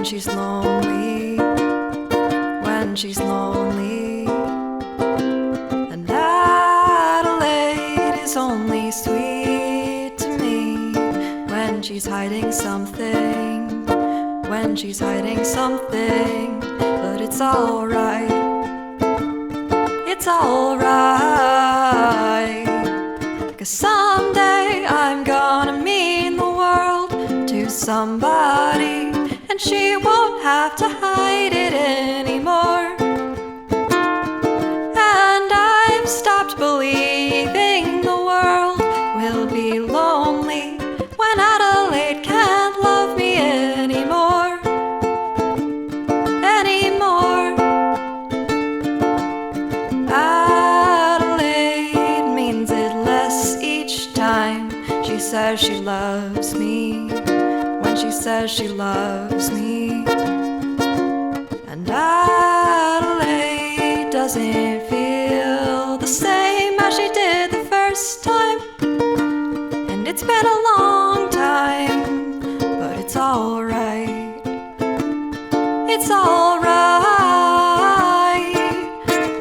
when she's lonely, when she's lonely. And Adelaide is only sweet to me when she's hiding something, when she's hiding something. But it's alright, it's alright, 'cause someday I'm gonna mean the world to somebody, and she won't have to hide it anymore. And I've stopped believing the world will be lonely when Adelaide can't love me anymore. Anymore. Adelaide means it less each time she says she loves me, when she says she loves me. And Adelaide doesn't feel the same as she did the first time. And it's been a long time, but it's alright. It's alright,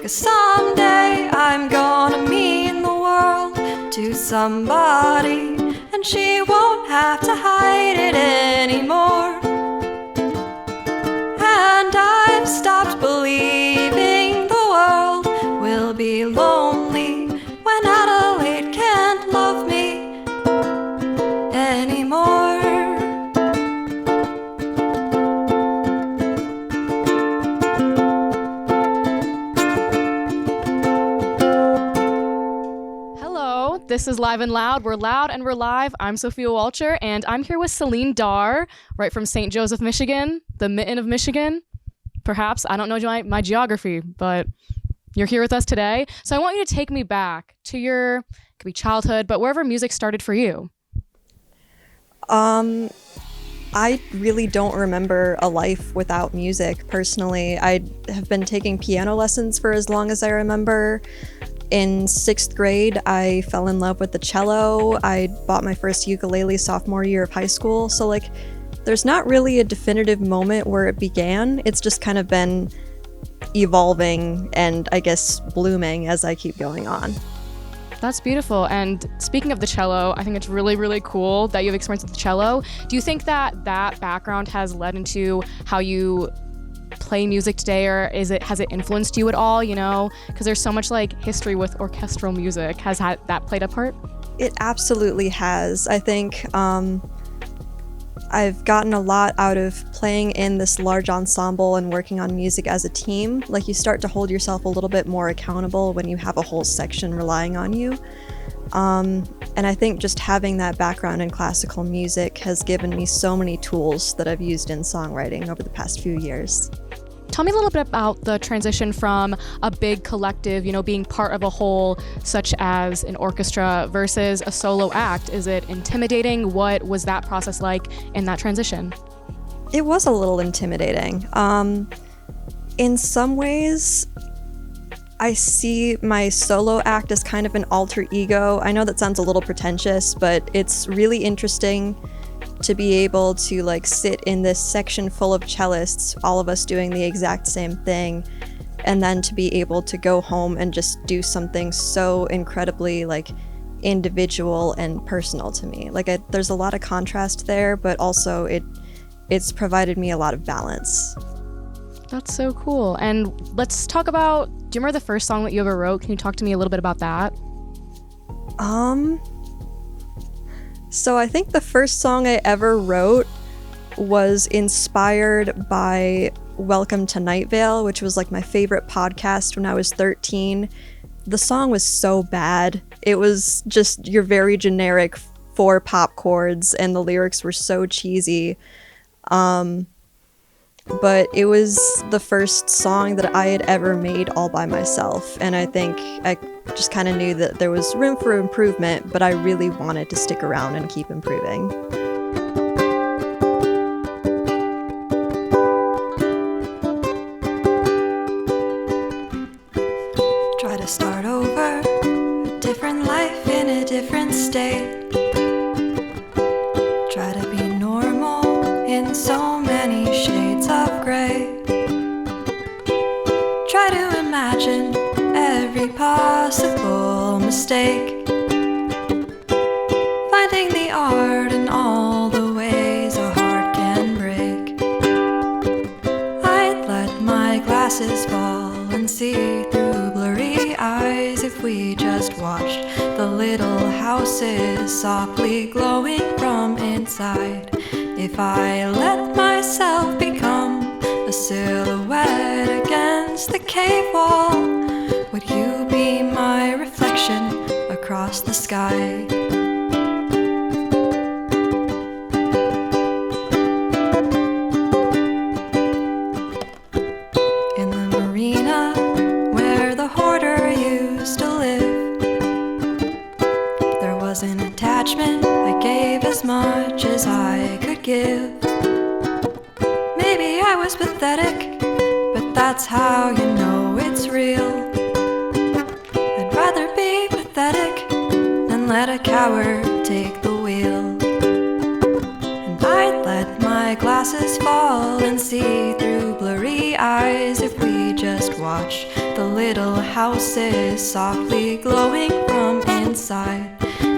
'cause someday I'm gonna mean the world to somebody, and she won't have to hide it anymore. And I've stopped believing the world will be lonely when Adelaide can't love me anymore. This is Live and Loud. We're loud and we're live. I'm Sophia Walcher, and I'm here with Celine Darr, right from St. Joseph, Michigan, the mitten of Michigan. Perhaps, I don't know my geography, but you're here with us today. So I want you to take me back to your, it could be childhood, but wherever music started for you. I really don't remember a life without music, personally. I have been taking piano lessons for as long as I remember. In 6th grade, I fell in love with the cello. I bought my first ukulele sophomore year of high school. So like, there's not really a definitive moment where it began. It's just kind of been evolving and I guess blooming as I keep going on. That's beautiful. And speaking of the cello, I think it's really, really cool that you have experience with the cello. Do you think that that background has led into how you play music today, or has it influenced you at all, you know, because there's so much like history with orchestral music? Has that played a part? It absolutely has. I think I've gotten a lot out of playing in this large ensemble and working on music as a team. Like, you start to hold yourself a little bit more accountable when you have a whole section relying on you. And I think just having that background in classical music has given me so many tools that I've used in songwriting over the past few years. Tell me a little bit about the transition from a big collective, you know, being part of a whole, such as an orchestra, versus a solo act. Is it intimidating? What was that process like in that transition? It was a little intimidating. In some ways, I see my solo act as kind of an alter ego. I know that sounds a little pretentious, but it's really interesting to be able to like sit in this section full of cellists, all of us doing the exact same thing, and then to be able to go home and just do something so incredibly like individual and personal to me. Like, there's a lot of contrast there, but also it's provided me a lot of balance. That's so cool. And let's talk about, do you remember the first song that you ever wrote? Can you talk to me a little bit about that? So I think the first song I ever wrote was inspired by Welcome to Night Vale, which was like my favorite podcast when I was 13. The song was so bad. It was just your very generic 4 pop chords, and the lyrics were so cheesy. But it was the first song that I had ever made all by myself, and I think I just kind of knew that there was room for improvement, but I really wanted to stick around and keep improving. Try to start over, a different life in a different state. Try to be normal in so many shades of gray. Try to imagine every possible mistake, finding the art in all the ways a heart can break. I'd let my glasses fall and see through blurry eyes if we just watched the little houses softly glowing from inside. If I let myself become a silhouette against the cave wall, would you be my reflection across the sky? In the marina where the hoarder used to live, there was an attachment I gave as much as I could give. Maybe I was pathetic, but that's how you know it's real. I'd rather be pathetic than let a coward take the wheel. And I'd let my glasses fall and see through blurry eyes if we just watch the little houses softly glowing from inside.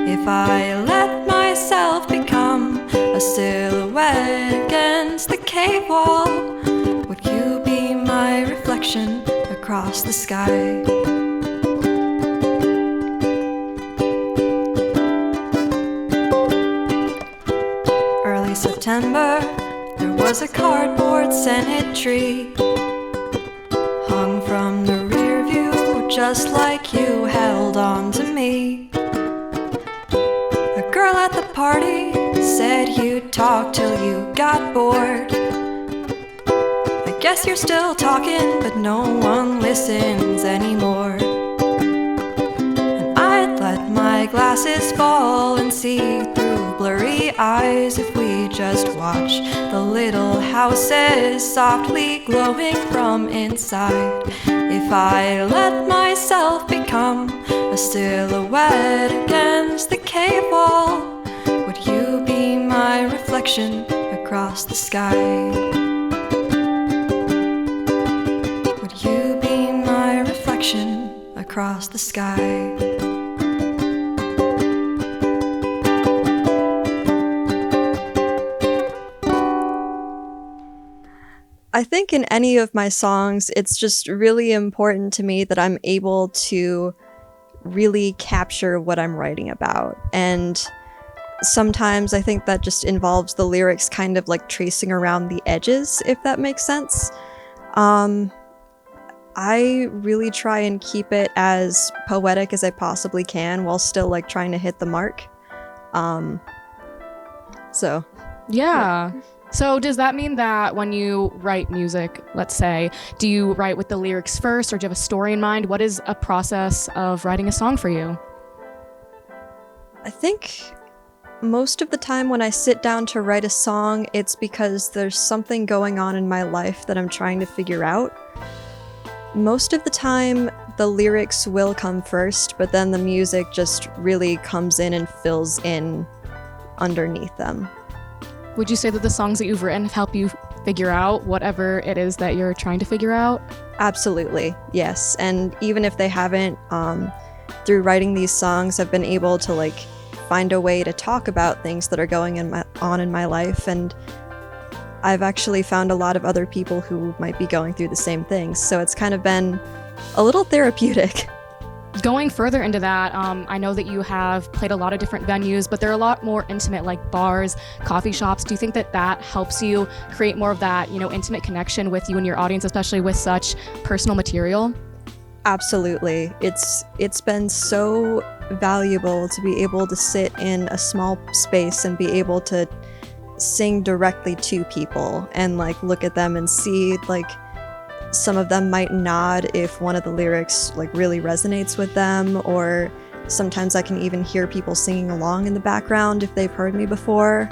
If I let myself become a silhouette against the cave wall, would you be my reflection across the sky? Early September, there was a cardboard Senate tree hung from the rear view, just like you held on to me. A girl at the party said you'd talk till you got bored. I guess you're still talking, but no one listens anymore. And I'd let my glasses fall and see through blurry eyes if we just watch the little houses softly glowing from inside. If I let myself become a silhouette against the cave wall, would you be my reflection across the sky? Would you be my reflection across the sky? I think in any of my songs, it's just really important to me that I'm able to really capture what I'm writing about. And sometimes I think that just involves the lyrics kind of like tracing around the edges, if that makes sense. I really try and keep it as poetic as I possibly can while still like trying to hit the mark. Yeah. So does that mean that when you write music, let's say, do you write with the lyrics first, or do you have a story in mind? What is a process of writing a song for you? I think most of the time when I sit down to write a song, it's because there's something going on in my life that I'm trying to figure out. Most of the time, the lyrics will come first, but then the music just really comes in and fills in underneath them. Would you say that the songs that you've written help you figure out whatever it is that you're trying to figure out? Absolutely, yes. And even if they haven't, through writing these songs, I've been able to like find a way to talk about things that are going on in my life. And I've actually found a lot of other people who might be going through the same things. So it's kind of been a little therapeutic. Going further into that, I know that you have played a lot of different venues, but they're a lot more intimate, like bars, coffee shops. Do you think that that helps you create more of that, intimate connection with you and your audience, especially with such personal material? Absolutely. It's been so valuable to be able to sit in a small space and be able to sing directly to people and like look at them and see like some of them might nod if one of the lyrics like really resonates with them, or sometimes I can even hear people singing along in the background if they've heard me before.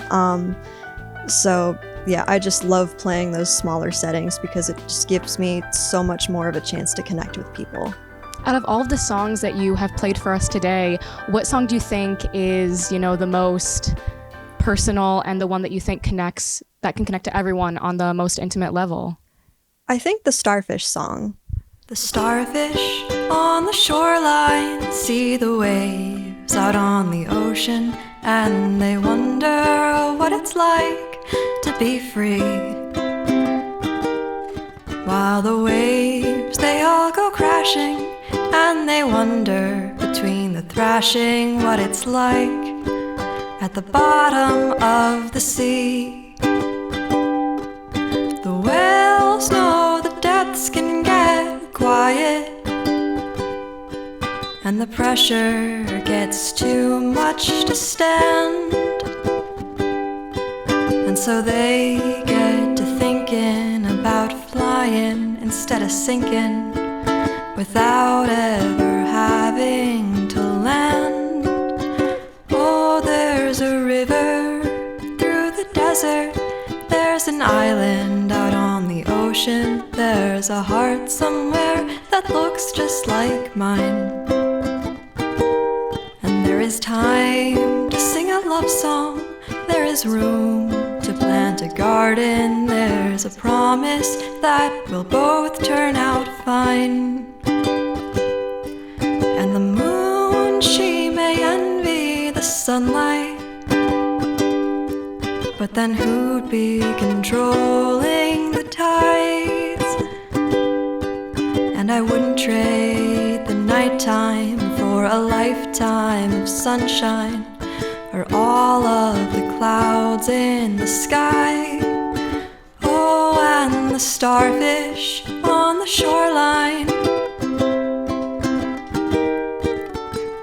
So yeah, I just love playing those smaller settings because it just gives me so much more of a chance to connect with people. Out of all of the songs that you have played for us today, what song do you think is, the most personal and the one that you think that can connect to everyone on the most intimate level? I think the Starfish song. The starfish on the shoreline see the waves out on the ocean, and they wonder what it's like to be free. While the waves, they all go crashing, and they wonder between the thrashing what it's like at the bottom of the sea. The whales know the depths can get quiet, and the pressure gets too much to stand, and so they get to thinking about flying instead of sinking without ever having to land. Oh, there's a river through the desert, there's an island out on the ocean, there's a heart somewhere that looks just like mine. And there is time to sing a love song, there is room to plant a garden, there's a promise that we'll both turn out fine. And the moon, she may envy the sunlight, but then who'd be controlling the tides? And I wouldn't trade the nighttime for a lifetime of sunshine, or all of the clouds in the sky. Oh, and the starfish on the shoreline,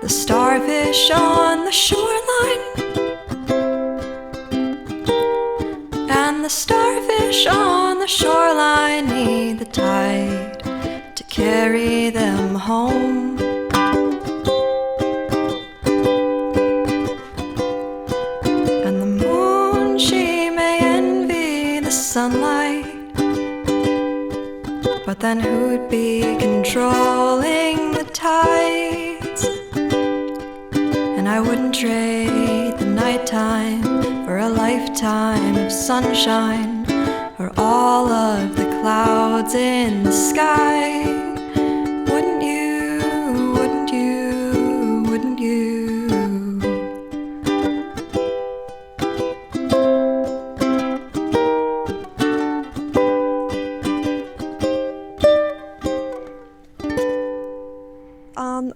the starfish on the shoreline, and the starfish on the shoreline need the tide to carry them home. And the moon, she may envy the sunlight, but then who'd be controlling the tides? And I wouldn't trade the nighttime for a lifetime of sunshine, or all of the clouds in the sky. Wouldn't you, wouldn't you, wouldn't you?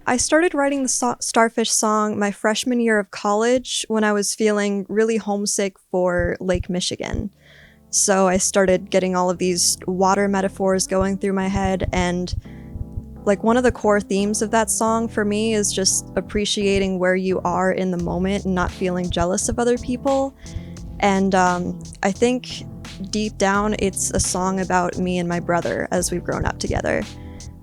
I started writing the Starfish song my freshman year of college when I was feeling really homesick for Lake Michigan. So I started getting all of these water metaphors going through my head, and like one of the core themes of that song for me is just appreciating where you are in the moment and not feeling jealous of other people. And I think deep down it's a song about me and my brother as we've grown up together.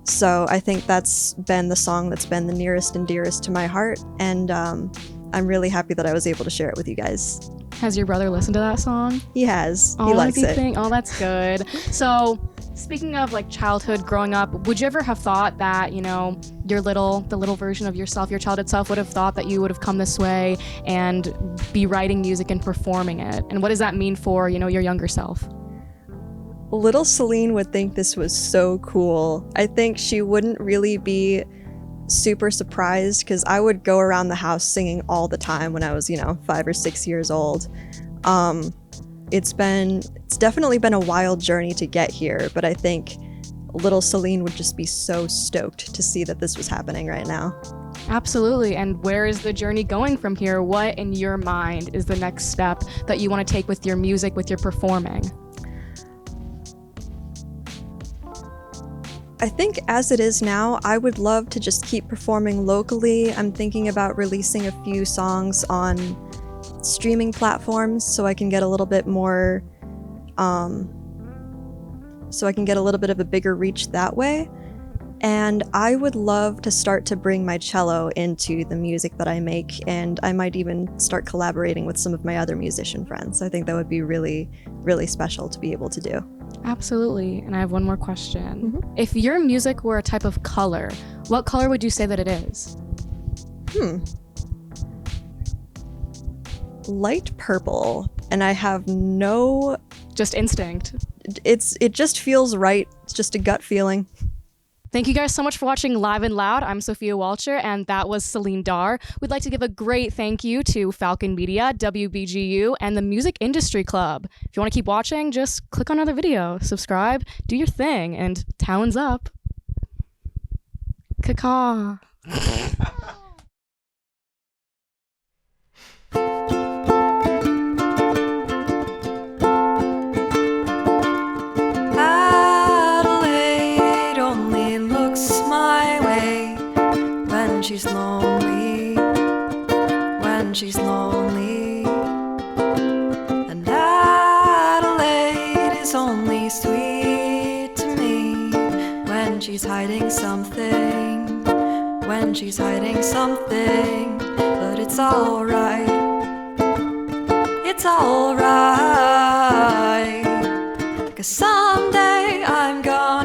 So I think that's been the song that's been the nearest and dearest to my heart, and I'm really happy that I was able to share it with you guys. Has your brother listened to that song? He has. Oh, he likes it. Oh, that's good. So, speaking of like childhood, growing up, would you ever have thought that, you know, the little version of yourself, your childhood self, would have thought that you would have come this way and be writing music and performing it? And what does that mean for, you know, your younger self? Little Celine would think this was so cool. I think she wouldn't really be super surprised because I would go around the house singing all the time when I was, 5 or 6 years old. It's definitely been a wild journey to get here, but I think little Celine would just be so stoked to see that this was happening right now. Absolutely. And where is the journey going from here? What in your mind is the next step that you want to take with your music, with your performing? I think as it is now, I would love to just keep performing locally. I'm thinking about releasing a few songs on streaming platforms so I can get a little bit more, so I can get a little bit of a bigger reach that way. And I would love to start to bring my cello into the music that I make, and I might even start collaborating with some of my other musician friends. I think that would be really, really special to be able to do. Absolutely. And I have one more question. Mm-hmm. If your music were a type of color, what color would you say that it is? light purple, and I have no... Just instinct. It just feels right. It's just a gut feeling. Thank you guys so much for watching Live and Loud. I'm Sophia Walcher, and that was Celine Darr. We'd like to give a great thank you to Falcon Media, WBGU, and the Music Industry Club. If you want to keep watching, just click on another video, subscribe, do your thing, and talons up. Caw. Adelaide only looks my way when she's lonely, when she's lonely. And Adelaide is only sweet to me when she's hiding something, when she's hiding something. But it's alright, it's alright, 'cause someday I'm gonna